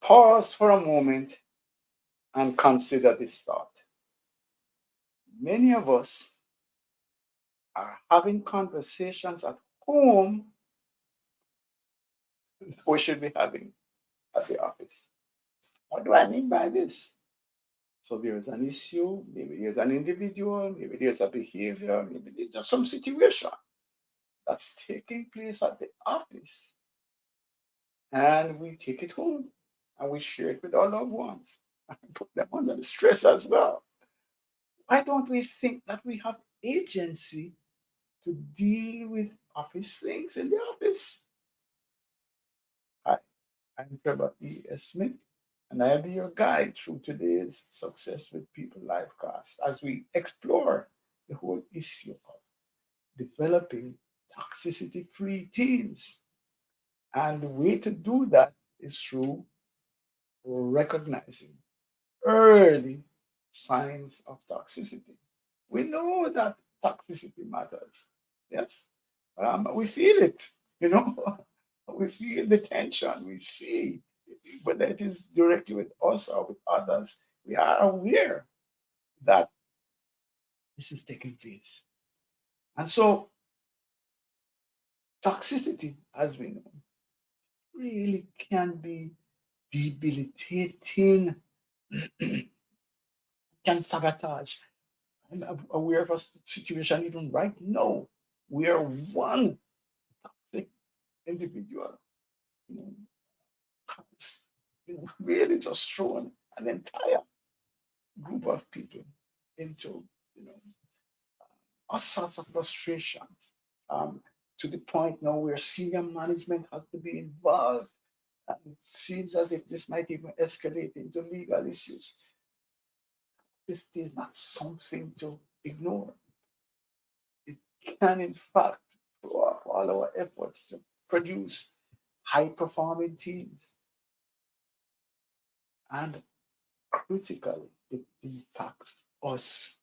Pause for a moment and consider this thought. Many of us are having conversations at home we should be having at the office. What do I mean by this? So there is an issue, maybe there's an individual, maybe there's a behavior, maybe there's some situation that's taking place at the office, and we take it home and we share it with our loved ones and put them under the stress as well. Why don't we think that we have agency to deal with office things in the office? Hi, I'm Trevor E.S. Smith, and I'll be your guide through today's Success with People livecast as we explore the whole issue of developing toxicity free teams. And the way to do that is through recognizing early signs of toxicity. We know that toxicity matters. Yes. We feel it, you know, we feel the tension. We see whether it is directly with us or with others. We are aware that this is taking place. And so, toxicity, as we know, really can be debilitating, can sabotage. I'm aware of a situation even right now where one toxic individual, you know, has really just thrown an entire group of people into, you know, all sorts of frustrations, um, to the point now where senior management has to be involved. And it seems as if this might even escalate into legal issues. This is not something to ignore. It can, in fact, through all our efforts to produce high performing teams, and critically, it impacts us.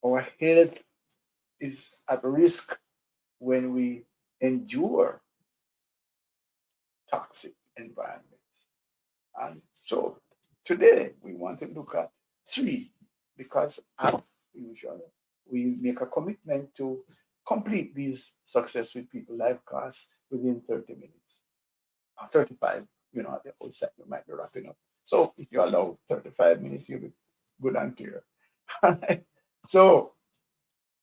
Our health is at risk when we endure toxic environments. And so today we want to look at three, because as usual, we make a commitment to complete these Success with People live casts within 30 minutes. 35, at the outside, we might be wrapping up. So if you allow 35 minutes, you'll be good and clear. All right. So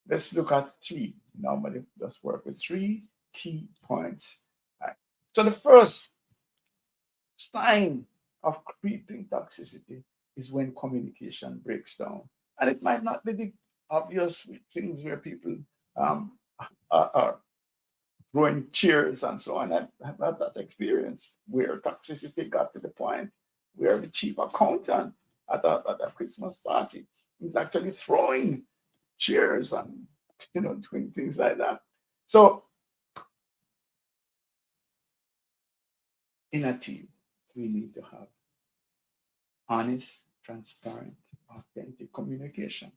let's look at three. Normally, let's work with three key points. All right. So the first sign of creeping toxicity is when communication breaks down. And it might not be the obvious things where people um, are throwing chairs and so on. I've had that experience where toxicity got to the point where the chief accountant at a Christmas party is actually throwing chairs and doing things like that. So in a team, we need to have honest, transparent, authentic communication.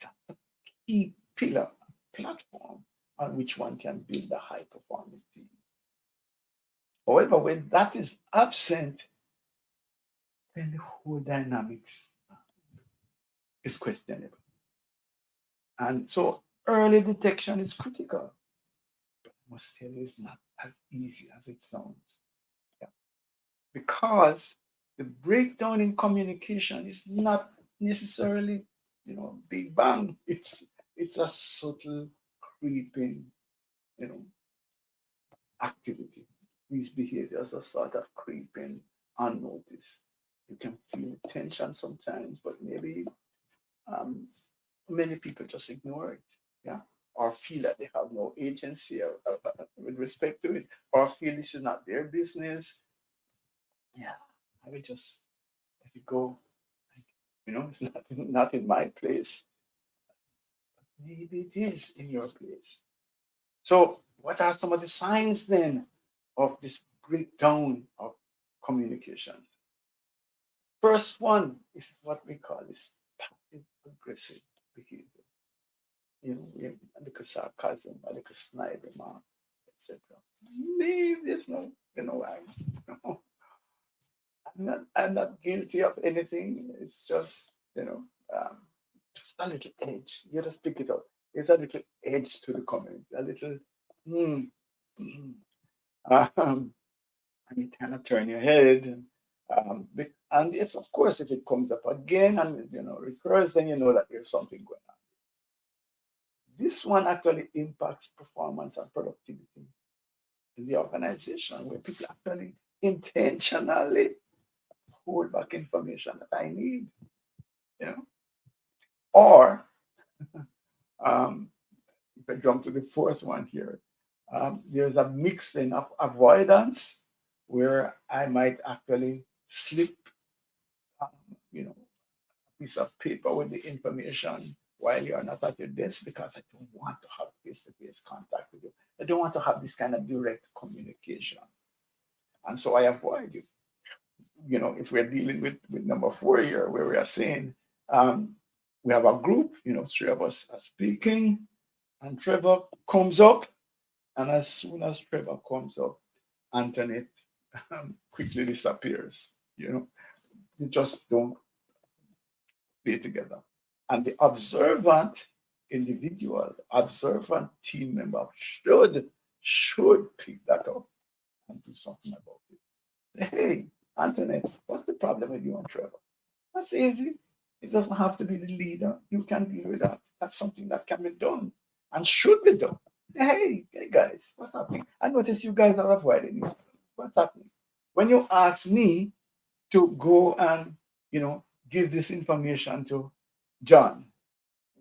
That's a key pillar, platform on which one can build a high performing team. However, when that is absent, then the whole dynamics is questionable. And so early detection is critical, but I must tell you, it's not as easy as it sounds. Yeah. Because the breakdown in communication is not necessarily, big bang. It's a subtle creeping, you know, activity. These behaviors are sort of creeping unnoticed. You can feel tension sometimes, but maybe um, many people just ignore it, yeah, or feel that they have no agency with respect to it, or feel this is not their business. Yeah, I will just let it go. Like, it's not in my place. Maybe it is in your place. So, what are some of the signs then of this breakdown of communication? First one is what we call this passive aggressive behavior. We a little sarcasm, a little snide remark, etc. Maybe there's no, why. I'm not guilty of anything. It's just, just a little edge. You just pick it up. It's a little edge to the comment, a little, mm, mm, um, and you kind of turn your head. And if, of course, if it comes up again and, recurs, then you know that there's something going on. This one actually impacts performance and productivity in the organization, where people actually intentionally hold back information that I need, you know. Or um, if I jump to the fourth one here, there's a mixing of avoidance where I might actually slip, um, you know, a piece of paper with the information while you're not at your desk because I don't want to have face-to-face contact with you. I don't want to have this kind of direct communication. And so I avoid it. If we're dealing with number four here, where we are saying um, we have a group, three of us are speaking, and Trevor comes up, and as soon as Trevor comes up, Antoinette quickly disappears. We just don't play together. And the observant individual, observant team member should pick that up and do something about it. Hey, Antoinette, what's the problem with you and Trevor? That's easy. It doesn't have to be the leader. You can deal with that. That's something that can be done and should be done. Hey guys, what's happening? I notice you guys are avoiding me. What's happening? When you ask me to go and, give this information to John,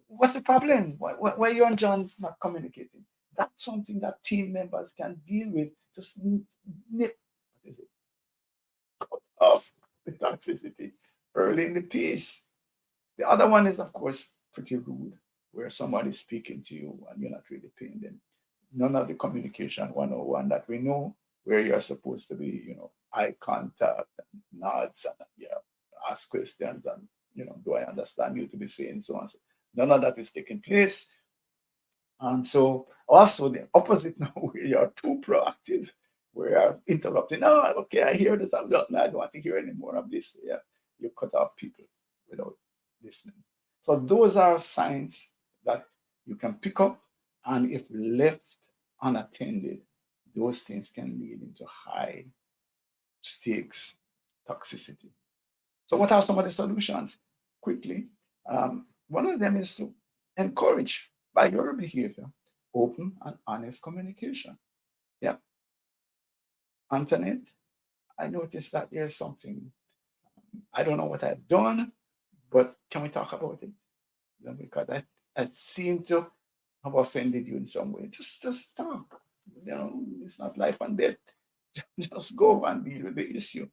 what's the problem? Why you and John not communicating? That's something that team members can deal with. Just nip, what is it, cut off the toxicity early in the piece. The other one is, of course, pretty rude, where somebody's speaking to you and you're not really paying them. None of the communication 101 that we know, where you're supposed to be, eye contact and nods and yeah, ask questions and, do I understand you to be saying so and so. None of that is taking place. And so also the opposite now, where you're too proactive, where you're interrupting. No, okay, I hear this. I don't want to hear any more of this. Yeah, you cut off people without listening. So those are signs that you can pick up, and if left unattended, those things can lead into high stakes toxicity. So what are some of the solutions? Quickly, one of them is to encourage by your behavior open and honest communication. Yeah, Antoinette, I noticed that there's something, I don't know what I've done, but can we talk about it? Because I seem to have offended you in some way. Just talk. It's not life and death. Just go and deal with the issue.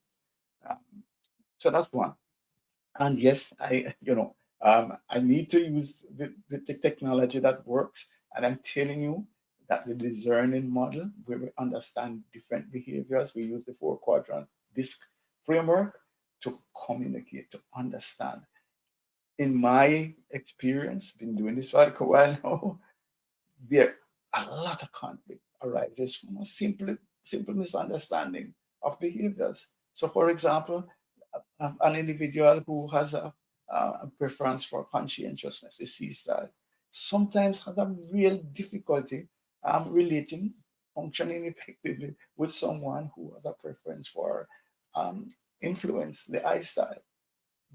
Um, so that's one. And yes, I need to use the technology that works. And I'm telling you that the discerning model, where we understand different behaviors, we use the four quadrant disc framework to communicate, to understand. In my experience, been doing this for a while now, there a lot of conflict arises from a simple misunderstanding of behaviors. So, for example, an individual who has a preference for conscientiousness, a C style, sometimes has a real difficulty relating, functioning effectively with someone who has a preference for um, influence, the I style.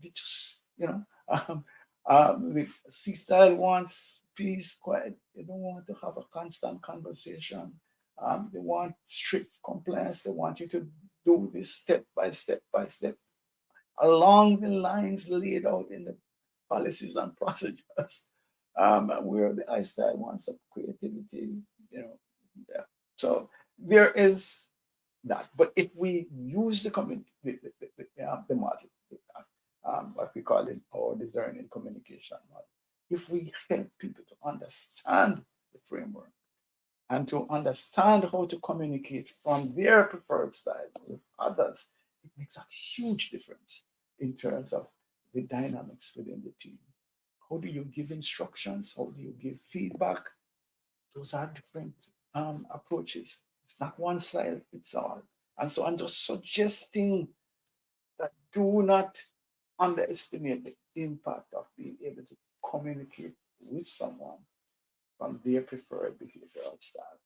They just, the C style wants peace, quiet. They don't want to have a constant conversation. They want strict compliance. They want you to do this step by step by step along the lines laid out in the policies and procedures. Where the I style wants some creativity, you know. Yeah. So there is that. But if we use the model, what we call it our discerning communication model, if we help people to understand the framework and to understand how to communicate from their preferred style with others, it makes a huge difference in terms of the dynamics within the team. How do you give instructions? How do you give feedback? Those are different approaches. It's not one style fits all. And so I'm just suggesting that do not underestimate the impact of being able to communicate with someone from their preferred behavioral style.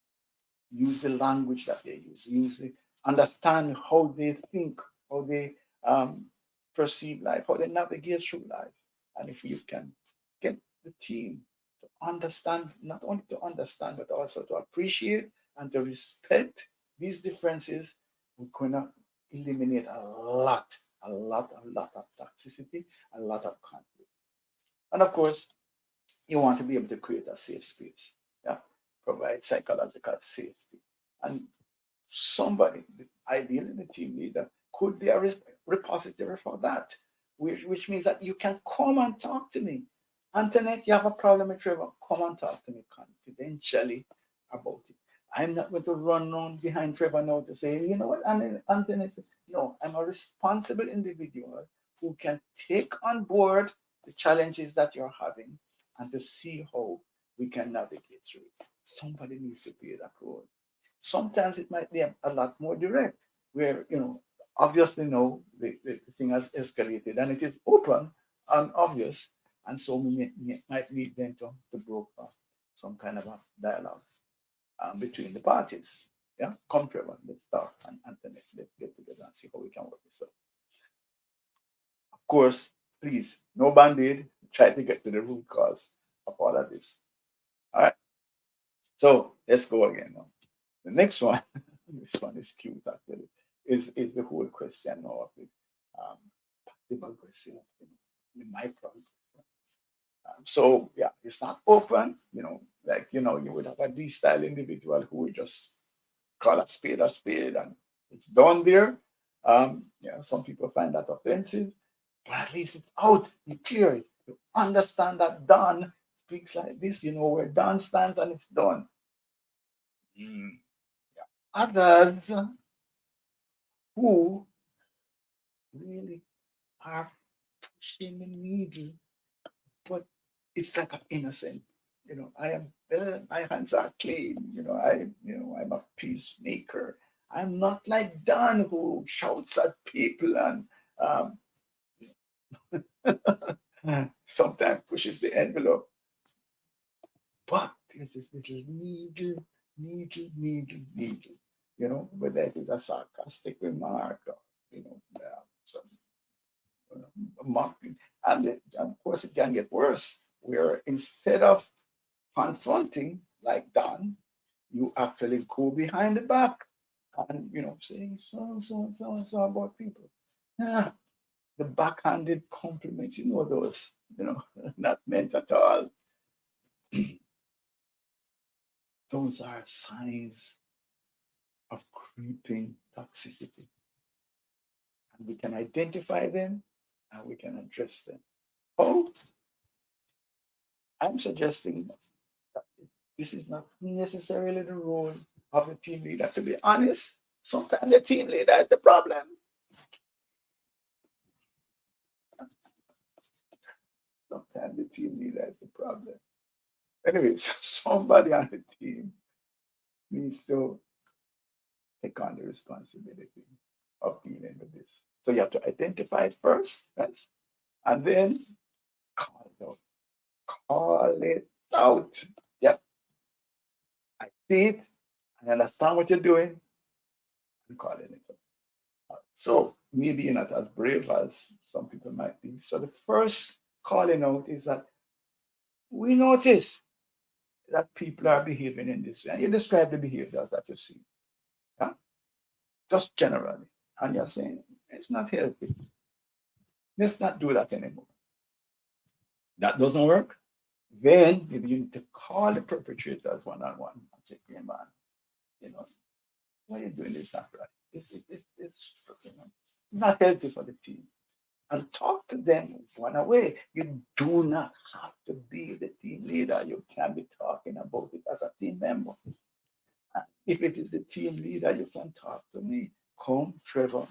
Use the language that they use the, understand how they think, how they perceive life, how they navigate through life. And if you can get the team to understand, not only to understand, but also to appreciate and to respect these differences, we're going to eliminate a lot of toxicity, a lot of conflict. And of course, you want to be able to create a safe space, yeah, provide psychological safety. And somebody, ideally the team leader, could be a repository for that, which means that you can come and talk to me. Antoinette, you have a problem with Trevor, come and talk to me confidentially about it. I'm not going to run on behind Trevor now to say, you know what, Antoinette, no, I'm a responsible individual who can take on board the challenges that you're having and to see how we can navigate through it. Somebody needs to play that role. Sometimes it might be a lot more direct, where, obviously no, the thing has escalated and it is open and obvious. And so we might need them to broker some kind of a dialogue between the parties. Yeah, come Trevor, let's start and then let's get together and see how we can work this out. Of course, please, no band-aid, try to get to the root cause of all of this. All right, so let's go again now. The next one, this one is cute actually, is the whole question now of the passive aggressive, the micro. So yeah, it's not open, like you would have a D style individual who would just call a spade, and it's done there. Yeah, some people find that offensive, but at least it's out, you clear it. You understand that done speaks like this, you know where done stands and it's done. Mm. Others who really are pushing the needle, but it's like an innocent. I am my hands are clean. I'm a peacemaker. I'm not like Dan who shouts at people and sometimes pushes the envelope. But there's this little needle. Whether it is a sarcastic remark or some mocking. And of course, it can get worse, where instead of confronting, like Don, you actually go behind the back and, saying so about people. Yeah, the backhanded compliments, those, not meant at all. Those are signs of creeping toxicity. And we can identify them and we can address them. Oh, I'm suggesting that this is not necessarily the role of the team leader. To be honest, sometimes the team leader is the problem. Sometimes the team leader is the problem. Anyways, somebody on the team needs to take on the responsibility of dealing with this. So you have to identify it first, right? And then call it out. Call it out. Yep. I see it. I understand what you're doing. I'm calling it out. So maybe you're not as brave as some people might be. So the first calling out is that we notice that people are behaving in this way. And you describe the behaviors that you see. Yeah? Just generally. And you're saying it's not healthy. Let's not do that anymore. That doesn't work. Then maybe you need to call the perpetrators one on one and say, hey man, you know, what are you doing is not right. It's not healthy for the team. And talk to them one away. You do not have to be the team leader. You can be talking about it as a team member. And if it is the team leader, you can talk to me. Come, Trevor.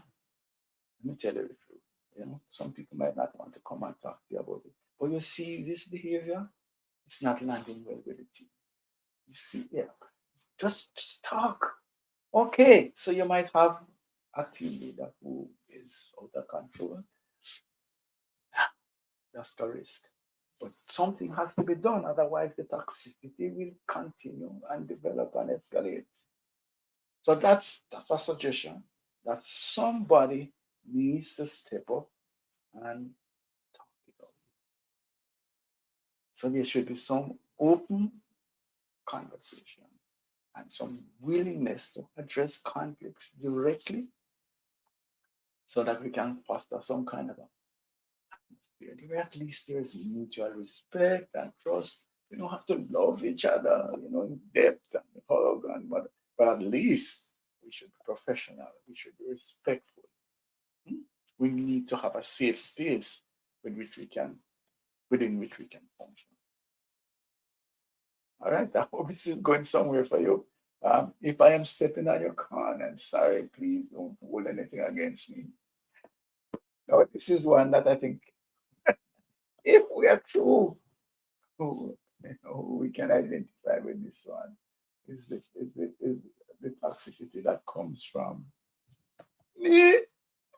Let me tell you the truth. Some people might not want to come and talk to you about it. But you see, this behavior, it's not landing well with the team. You see, yeah. Just talk. Okay. So you might have a team leader who is out of control, that's the risk. But something has to be done, otherwise the toxicity will continue and develop and escalate. So that's a suggestion that somebody needs to step up and talk it out. So there should be some open conversation and some willingness to address conflicts directly so that we can foster some kind of atmosphere where at least there's mutual respect and trust. We don't have to love each other, in depth and hug but at least we should be professional. We should be respectful. Hmm? We need to have a safe space with which we can within which we can function. All right, I hope this is going somewhere for you. If I am stepping on your corn, I'm sorry. Please don't hold anything against me. No, this is one that I think if we are true, who we can identify with this one is the toxicity that comes from me.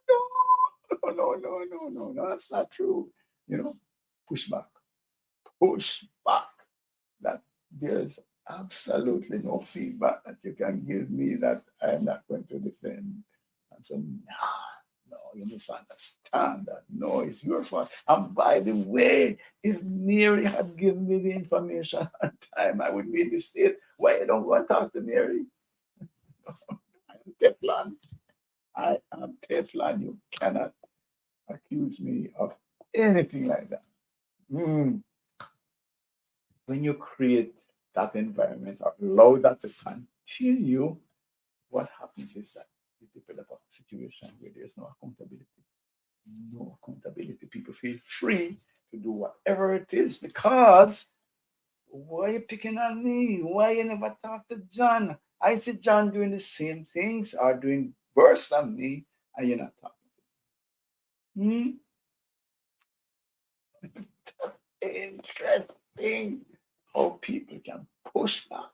No, no, no, no, no, no, that's not true. You know, pushback, pushback. That there's absolutely no feedback that you can give me that I'm not going to defend. And say, nah, no, you misunderstand that. No, it's your fault. And by the way, if Mary had given me the information on time, I would be in the state. Why you don't go and talk to Mary? I'm Teflon. I am Teflon. You cannot accuse me of anything like that. Mm. When you create that environment or allow that to continue, what happens is that you develop a situation where there's no accountability. No accountability. People feel free to do whatever it is because why are you picking on me? Why you never talk to John? I see John doing the same things or doing worse than me, and you're not talking to me. Interesting how people can push back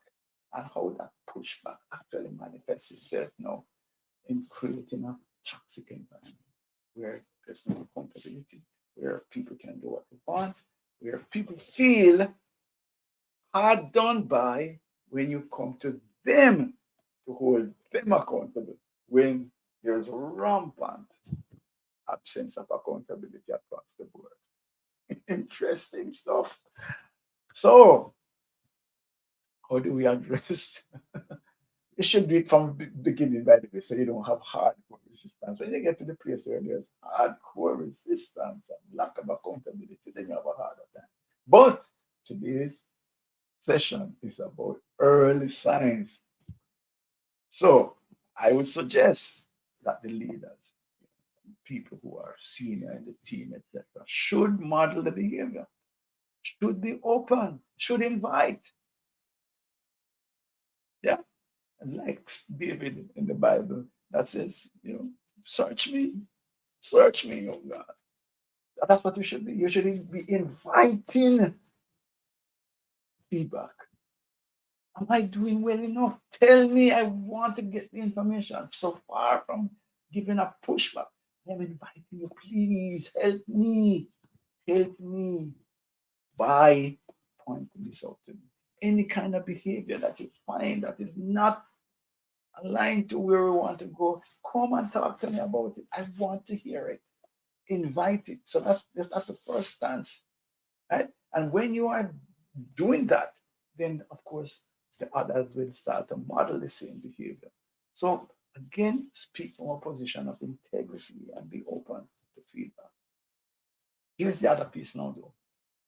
and how that pushback actually manifests itself now in creating a toxic environment where there's no accountability, where people can do what they want, where people feel hard done by when you come to them to hold them accountable, when there's rampant absence of accountability across the board. Interesting stuff. So, how do we address? You should do it from the beginning, by the way, so you don't have hardcore resistance. When you get to the place where there's hardcore resistance and lack of accountability, then you have a harder time. But today's session is about early signs. So I would suggest that the leaders, people who are senior in the team, etc., should model the behavior, should be open, should invite. Yeah. And like David in the Bible that says, search me, oh God. That's what you should be. You should be inviting feedback. Am I doing well enough? Tell me, I want to get the information. So far from giving a pushback, I'm inviting you, please help me by pointing this out to me. Any kind of behavior that you find that is not aligned to where we want to go, come and talk to me about it. I want to hear it. Invite it. So that's the first stance, right? And when you are doing that, then of course the others will start to model the same behavior. So again, speak from a position of integrity and be open to feedback. Here's the other piece now, though.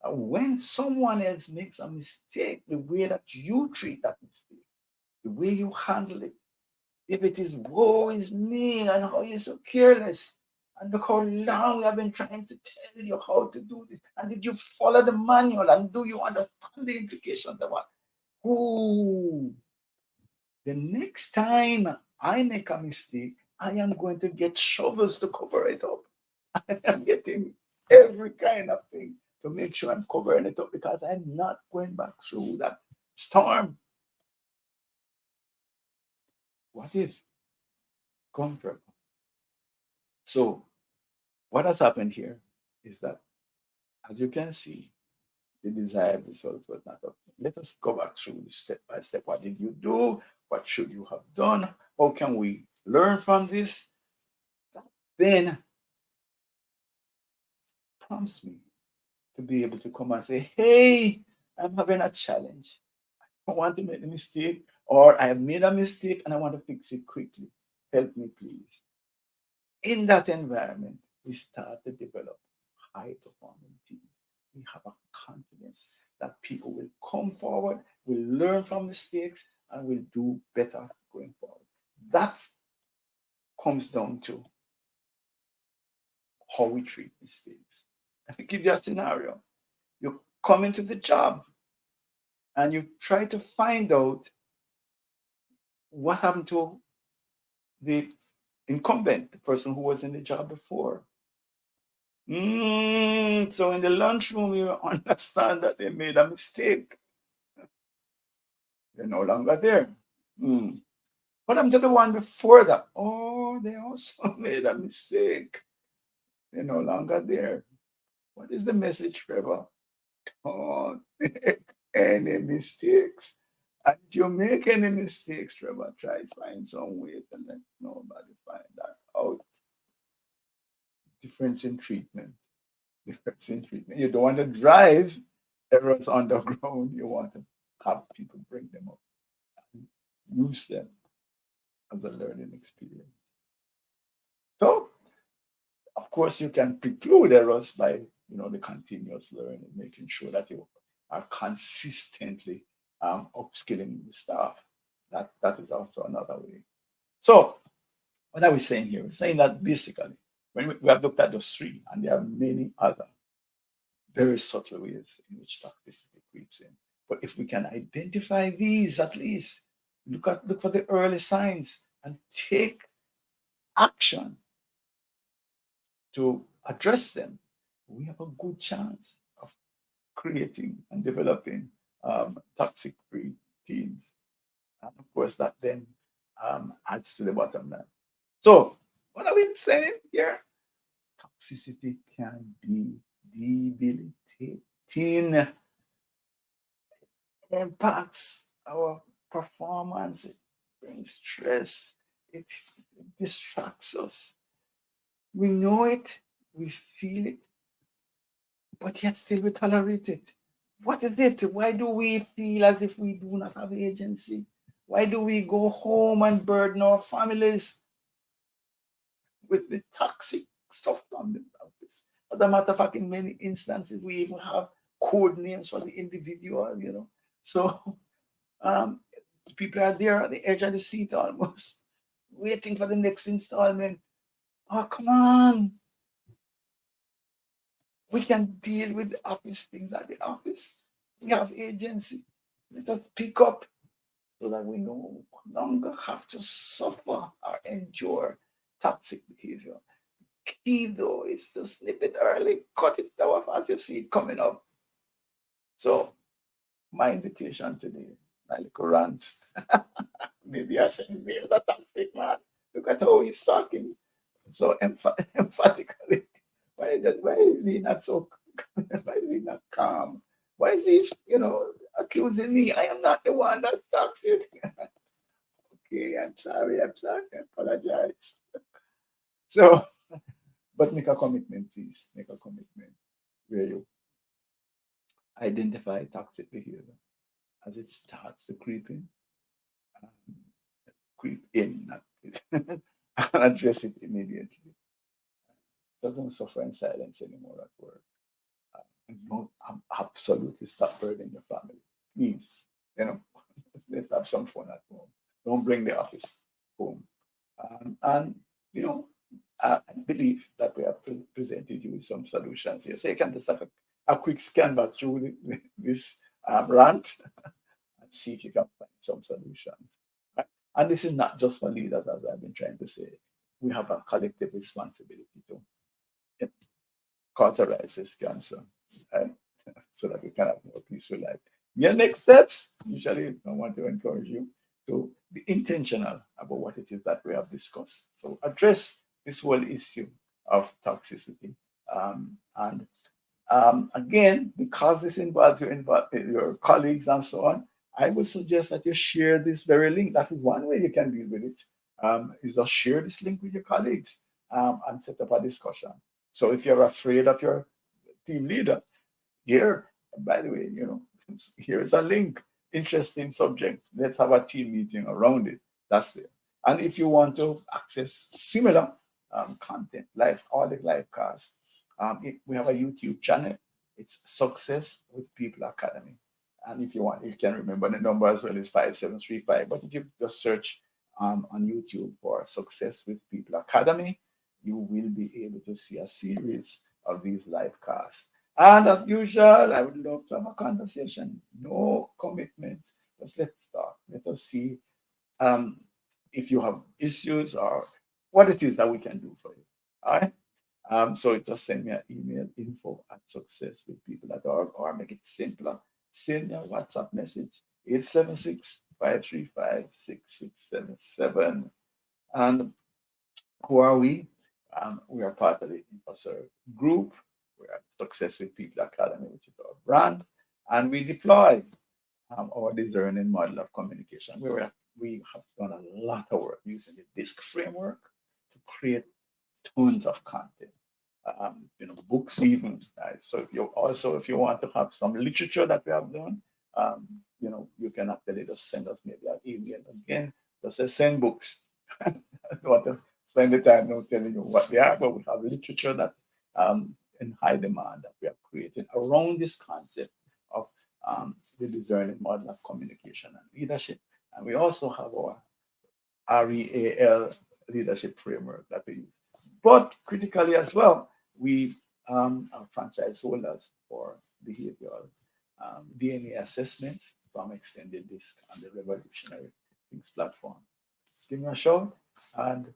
When someone else makes a mistake, the way that you treat that mistake, the way you handle it, if it is woe is me and how you're so careless, and look how long we have been trying to tell you how to do this, and did you follow the manual and do you understand the implications of what? Ooh, the next time I make a mistake, I am going to get shovels to cover it up. I am getting every kind of thing to make sure I'm covering it up because I'm not going back through that storm. What if comfortable? So what has happened here is that, as you can see, the desired result was not up. Let us go back through step by step. What did you do? What should you have done? How can we learn from this? That then prompts me to be able to come and say, hey, I'm having a challenge. I want to make a mistake, or I have made a mistake and I want to fix it quickly. Help me, please. In that environment, we start to develop high performing teams. We have a confidence that people will come forward, will learn from mistakes, and will do better going forward. That comes down to how we treat mistakes. Let me give you a scenario. You come into the job and you try to find out what happened to the incumbent, the person who was in the job before. So in the lunchroom, you understand that they made a mistake. They're no longer there. What happened to the one before that? Oh, they also made a mistake. They're no longer there. What is the message, Trevor? Don't make any mistakes. And if you make any mistakes, Trevor, try to find some way to let nobody find that out. Difference in treatment. Difference in treatment. You don't want to drive errors underground. You want to have people bring them up and use them as a learning experience. So, of course, you can preclude errors by the continuous learning, making sure that you are consistently upskilling the staff. That is also another way. So, what are we saying here? We're saying that basically, when we have looked at those three, and there are many other very subtle ways in which toxicity creeps in. But if we can identify these at least, look for the early signs and take action to address them, we have a good chance of creating and developing toxic free teams. And of course, that then adds to the bottom line. So, what are we saying here? Toxicity can be debilitating, impacts our performance, it brings stress, it distracts us. We know it, we feel it, but yet still we tolerate it. What is it? Why do we feel as if we do not have agency? Why do we go home and burden our families with the toxic stuff from the office? As a matter of fact, in many instances, we even have code names for the individual. So um, people are there at the edge of the seat almost, waiting for the next installment. Oh, come on. We can deal with the office things at the office. We have agency. Let us pick up so that we no longer have to suffer or endure toxic behavior. Key though is to snip it early, cut it off as you see it coming up. So my invitation today, my little rant. Maybe I said, Neil, the toxic man. Look at how he's talking so emphatically. Why is he not so? Why is he not calm? Why is he, accusing me? I am not the one that's toxic. Okay, I'm sorry. I apologize. So, but make a commitment, please. Make a commitment where you identify toxic behavior as it starts to um, creep in, and address it immediately. So don't suffer in silence anymore at work. And don't absolutely stop burdening your family. Please, you know, let's have some fun at home. Don't bring the office home. And you know, I believe that we have presented you with some solutions here. So you can just have a quick scan back through this rant and see if you can find some solutions. Right? And this is not just for leaders, as I've been trying to say. We have a collective responsibility to cauterize this cancer, and so that we can have more peaceful life. Your next steps, usually I want to encourage you to be intentional about what it is that we have discussed. So address this whole issue of toxicity. And again, because this involves your colleagues and so on, I would suggest that you share this very link. That is one way you can deal with it. Is just share this link with your colleagues and set up a discussion. So if you're afraid of your team leader, here, by the way, here's a link. Interesting subject. Let's have a team meeting around it. That's it. And if you want to access similar content, like all the live casts, we have a YouTube channel. It's Success with People Academy. And if you want, you can remember the number as well is 5735. But if you just search on YouTube for Success with People Academy, you will be able to see a series of these live casts. And as usual, I would love to have a conversation. No commitments. Just let's start. Let us see um, if you have issues or what it is that we can do for you. All right. So just send me an email, info@successwithpeople.org, or make it simpler. Send me a WhatsApp message, 876-535-6677. And who are we? We are part of the InfoServe group. We are Success with People Academy, which is our brand. And we deploy our discerning model of communication. We have done a lot of work using the DISC framework to create tons of content. Books even. So if you want to have some literature that we have done, you can actually just send us maybe an email again. Just say send books. I don't want to spend the time now telling you what they are, but we have literature that in high demand that we are creating around this concept of the discerning model of communication and leadership. And we also have our REAL leadership framework that we use. But critically as well, we are franchise holders for behavioral DNA assessments from Extended Disc and the Revolutionary Things platform. Give me a shout and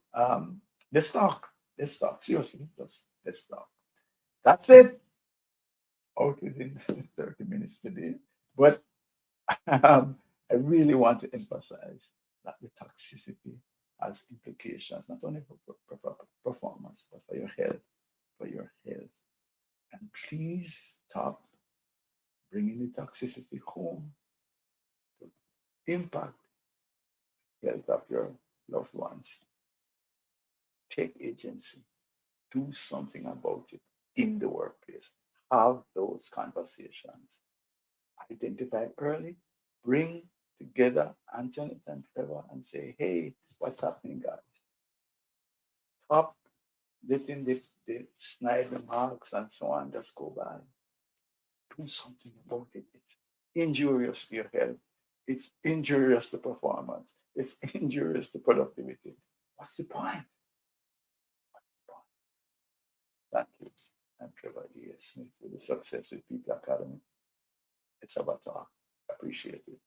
let's talk. Let's talk. Seriously, let's talk. That's it. Out within 30 minutes today. But I really want to emphasize that the toxicity has implications not only for performance, but for your health, for your health. And please stop bringing the toxicity home to impact the health of your loved ones. Take agency. Do something about it in the workplace. Have those conversations. Identify early. Bring together Antoinette and Trevor and say, hey, what's happening, guys? Stop letting the snide remarks and so on just go by. Do something about it. It's injurious to your health. It's injurious to performance. It's injurious to productivity. What's the point? Thank you. I'm Trevor E. Smith with the Success with People Academy. It's about talk. Appreciate it.